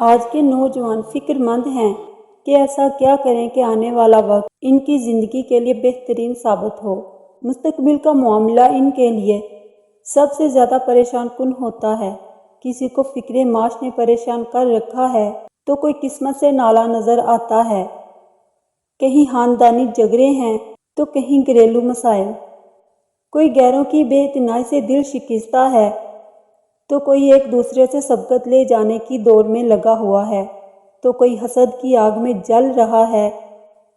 آج کے نوجوان فکر مند ہیں کہ ایسا کیا کریں کہ آنے والا وقت ان کی زندگی کے لیے بہترین ثابت ہو۔ مستقبل کا معاملہ ان کے لیے سب سے زیادہ پریشان کن ہوتا ہے۔ کسی کو فکر معاش نے پریشان کر رکھا ہے تو کوئی قسمت سے نالا نظر آتا ہے۔ کہیں خاندانی جھگڑے ہیں تو کہیں گھریلو مسائل۔ کوئی غیروں کی بے اعتنائی سے دل شکستہ ہے تو کوئی ایک دوسرے سے سبقت لے جانے کی دوڑ میں لگا ہوا ہے تو کوئی حسد کی آگ میں جل رہا ہے۔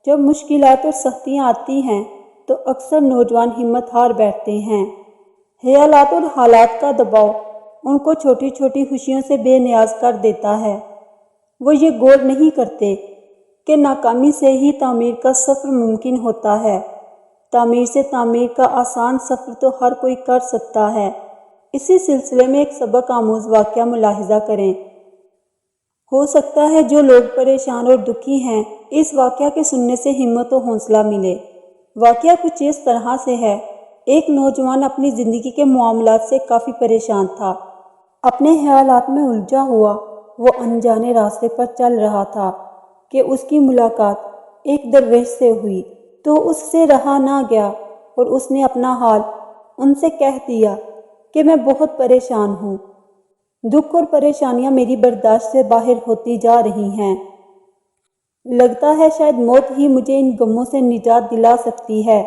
جب مشکلات اور سختیاں آتی ہیں تو اکثر نوجوان ہمت ہار بیٹھتے ہیں۔ خیالات اور حالات کا دباؤ ان کو چھوٹی چھوٹی خوشیوں سے بے نیاز کر دیتا ہے۔ وہ یہ غور نہیں کرتے کہ ناکامی سے ہی تعمیر کا سفر ممکن ہوتا ہے۔ تعمیر سے تعمیر کا آسان سفر تو ہر کوئی کر سکتا ہے۔ اسی سلسلے میں ایک سبق آموز واقعہ ملاحظہ کریں۔ ہو سکتا ہے جو لوگ پریشان اور دکھی ہیں اس واقعہ کے سننے سے ہمت و حوصلہ ملے۔ واقعہ کچھ اس طرح سے ہے۔ ایک نوجوان اپنی زندگی کے معاملات سے کافی پریشان تھا۔ اپنے خیالات میں الجھا ہوا وہ انجانے راستے پر چل رہا تھا کہ اس کی ملاقات ایک درویش سے ہوئی تو اس سے رہا نہ گیا اور اس نے اپنا حال ان سے کہہ دیا کہ میں بہت پریشان ہوں۔ دکھ اور پریشانیاں میری برداشت سے باہر ہوتی جا رہی ہیں۔ لگتا ہے شاید موت ہی مجھے ان غموں سے نجات دلا سکتی ہے۔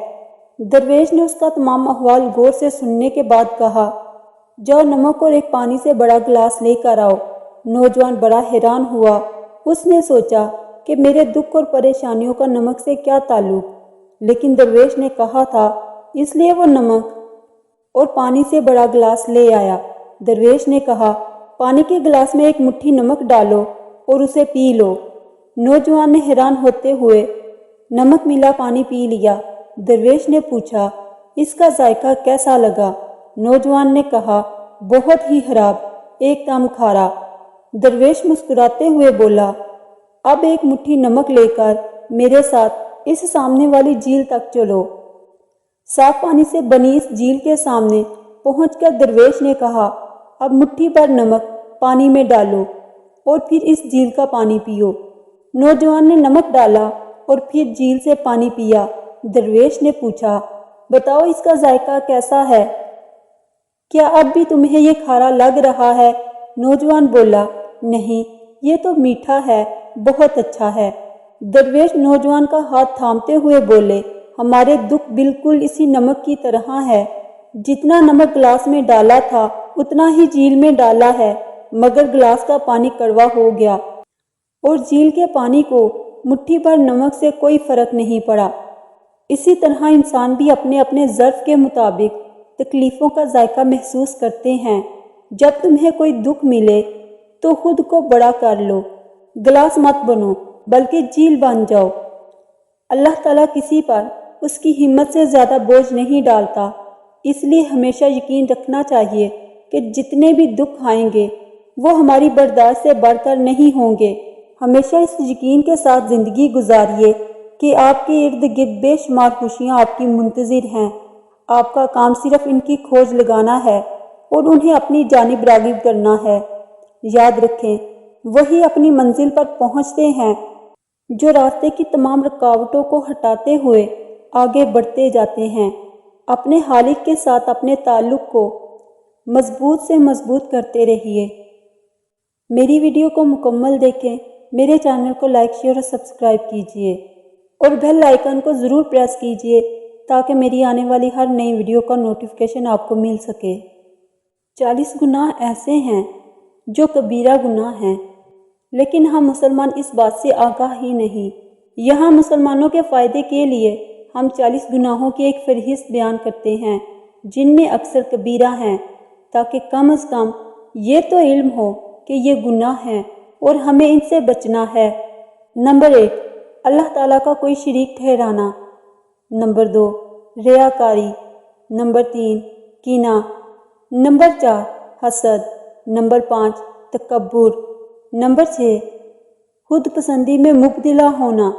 درویش نے اس کا تمام احوال غور سے سننے کے بعد کہا، جاؤ نمک اور ایک پانی سے بڑا گلاس لے کر آؤ۔ نوجوان بڑا حیران ہوا۔ اس نے سوچا کہ میرے دکھ اور پریشانیوں کا نمک سے کیا تعلق، لیکن درویش نے کہا تھا اس لیے وہ نمک اور پانی سے بڑا گلاس لے آیا۔ درویش نے کہا، پانی کے گلاس میں ایک مٹھی نمک ڈالو اور اسے پی لو۔ نوجوان نے حیران ہوتے ہوئے نمک ملا پانی پی لیا۔ درویش نے پوچھا، اس کا ذائقہ کیسا لگا؟ نوجوان نے کہا، بہت ہی خراب، ایک دم کھارا۔ درویش مسکراتے ہوئے بولا، اب ایک مٹھی نمک لے کر میرے ساتھ اس سامنے والی جھیل تک چلو۔ صاف پانی سے بنی اس جھیل کے سامنے پہنچ کر درویش نے کہا، اب مٹھی پر نمک پانی میں ڈالو اور پھر اس جھیل کا پانی پیو۔ نوجوان نے نمک ڈالا اور پھر جھیل سے پانی پیا۔ درویش نے پوچھا، بتاؤ اس کا ذائقہ کیسا ہے؟ کیا اب بھی تمہیں یہ کھارا لگ رہا ہے؟ نوجوان بولا، نہیں، یہ تو میٹھا ہے، بہت اچھا ہے۔ درویش نوجوان کا ہاتھ تھامتے ہوئے بولے، ہمارے دکھ بالکل اسی نمک کی طرح ہے۔ جتنا نمک گلاس میں ڈالا تھا اتنا ہی جھیل میں ڈالا ہے، مگر گلاس کا پانی کڑوا ہو گیا اور جھیل کے پانی کو مٹھی پر نمک سے کوئی فرق نہیں پڑا۔ اسی طرح انسان بھی اپنے اپنے ظرف کے مطابق تکلیفوں کا ذائقہ محسوس کرتے ہیں۔ جب تمہیں کوئی دکھ ملے تو خود کو بڑا کر لو، گلاس مت بنو بلکہ جھیل بن جاؤ۔ اللہ تعالیٰ کسی پر اس کی ہمت سے زیادہ بوجھ نہیں ڈالتا، اس لیے ہمیشہ یقین رکھنا چاہیے کہ جتنے بھی دکھ آئیں گے وہ ہماری برداشت سے بڑھ کر نہیں ہوں گے۔ ہمیشہ اس یقین کے ساتھ زندگی گزاریے کہ آپ کے ارد گرد بے شمار خوشیاں آپ کی منتظر ہیں۔ آپ کا کام صرف ان کی کھوج لگانا ہے اور انہیں اپنی جانب راغب کرنا ہے۔ یاد رکھیں، وہی اپنی منزل پر پہنچتے ہیں جو راستے کی تمام رکاوٹوں کو ہٹاتے ہوئے آگے بڑھتے جاتے ہیں۔ اپنے خالق کے ساتھ اپنے تعلق کو مضبوط سے مضبوط کرتے رہیے۔ میری ویڈیو کو مکمل دیکھیں، میرے چینل کو لائک، شیئر اور سبسکرائب کیجیے اور بیل آئیکن کو ضرور پریس کیجیے تاکہ میری آنے والی ہر نئی ویڈیو کا نوٹیفیکیشن آپ کو مل سکے۔ 40 گناہ ایسے ہیں جو کبیرہ گناہ ہیں، لیکن ہم مسلمان اس بات سے آگاہ ہی نہیں۔ یہاں مسلمانوں کے فائدے کے لیے ہم 40 گناہوں کی ایک فہرست بیان کرتے ہیں جن میں اکثر کبیرہ ہیں، تاکہ کم از کم یہ تو علم ہو کہ یہ گناہ ہیں اور ہمیں ان سے بچنا ہے۔ نمبر 1، اللہ تعالیٰ کا کوئی شریک ٹھہرانا۔ نمبر 2، ریاکاری۔ نمبر 3، کینہ۔ نمبر 4، حسد۔ نمبر 5، تکبر۔ نمبر 6، خود پسندی میں مبتلا ہونا۔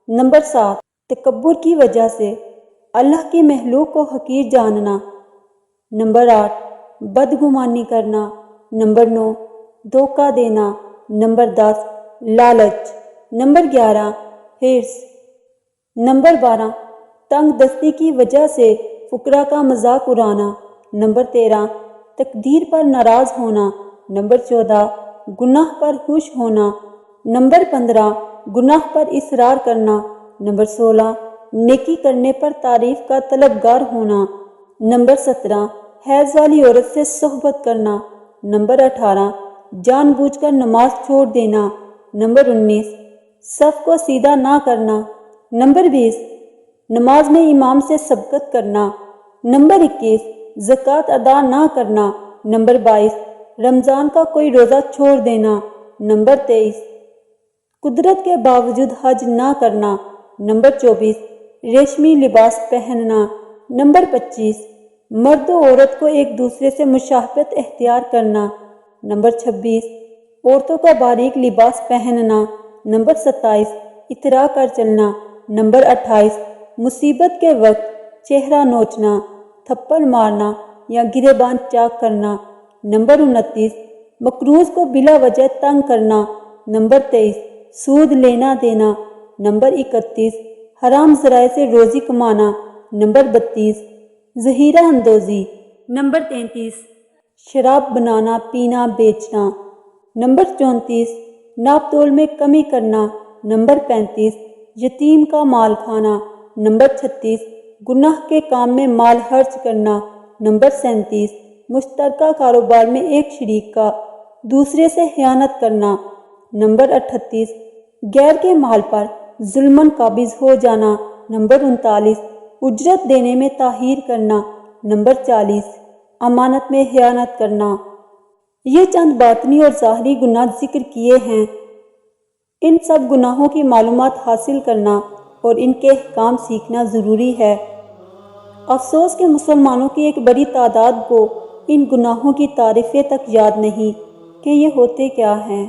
نمبر 7، تکبر کی وجہ سے اللہ کی مخلوق کو حقیر جاننا۔ نمبر 8، بدگمانی کرنا۔ نمبر 9، دھوکہ دینا۔ نمبر 10 لالچ، نمبر 11 حرص، نمبر 12 تنگ دستی کی وجہ سے فقراء کا مذاق اڑانا، نمبر 13 تقدیر پر ناراض ہونا، نمبر 14 گناہ پر خوش ہونا، نمبر 15 گناہ پر اصرار کرنا، نمبر 16 نیکی کرنے پر تعریف کا طلبگار ہونا، نمبر 17 حیض والی عورت سے صحبت کرنا، نمبر 18 جان بوجھ کر نماز چھوڑ دینا، نمبر 19 صف کو سیدھا نہ کرنا، نمبر 20 نماز میں امام سے سبقت کرنا، نمبر 21 زکوٰۃ ادا نہ کرنا، نمبر 22 رمضان کا کوئی روزہ چھوڑ دینا، نمبر 23 قدرت کے باوجود حج نہ کرنا، نمبر 24 ریشمی لباس پہننا، نمبر 25 مرد و عورت کو ایک دوسرے سے مشابہت اختیار کرنا، نمبر 26 عورتوں کا باریک لباس پہننا، نمبر 27 اترا کر چلنا، نمبر 28 مصیبت کے وقت چہرہ نوچنا، تھپڑ مارنا یا گریبان چاک کرنا، نمبر 29 مقروض کو بلا وجہ تنگ کرنا، نمبر 23 سود لینا دینا، نمبر 31 حرام ذرائع سے روزی کمانا، نمبر 32 ظہیرہ اندوزی، نمبر 33 شراب بنانا پینا بیچنا، نمبر 34 ناپ تول میں کمی کرنا، نمبر 35 یتیم کا مال کھانا، نمبر 36 گناہ کے کام میں مال خرچ کرنا، نمبر 37 مشترکہ کاروبار میں ایک شریک کا دوسرے سے خیانت کرنا، نمبر 38 غیر کے مال پر ظلماً قابض ہو جانا، نمبر 39 اجرت دینے میں تاخیر کرنا، نمبر 40 امانت میں خیانت کرنا۔ یہ چند باطنی اور ظاہری گناہ ذکر کیے ہیں۔ ان سب گناہوں کی معلومات حاصل کرنا اور ان کے احکام سیکھنا ضروری ہے۔ افسوس کہ مسلمانوں کی ایک بڑی تعداد کو ان گناہوں کی تعریفیں تک یاد نہیں کہ یہ ہوتے کیا ہیں۔